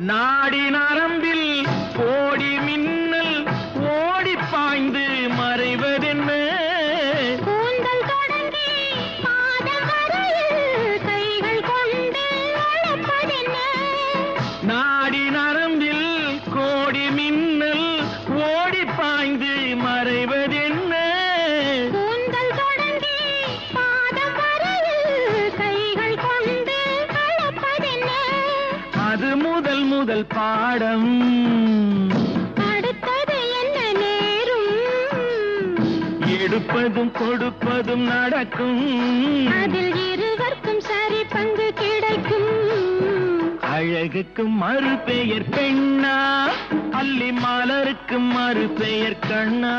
நாடி நரம்பில் கோடி மின்னல் ஓடி பாய்ந்து மறைவதென்ன? கூந்தல் தொடங்கி பாதம் வரையில் கைகள் கொண்டு அழைப்பதென்ன? நாடி நரம்பில் கோடி மின்னல் ஓடி பாய்ந்து மறைவதென்ன? கூந்தல் தொடங்கி பாதம் வரையில் கைகள் கொண்டு அழைப்பதென்ன? அது முதல் முதல் பாடம். அடுத்தது என்ன நேரும்? எடுப்பதும் கொடுப்பதும் நடக்கும். அதில் இருவருக்கும் சரி பங்கு கிடைக்கும். அழகுக்கு மறுபெயர் பெண்ணா, அல்லி மலருக்கு மறுபெயர் கண்ணா.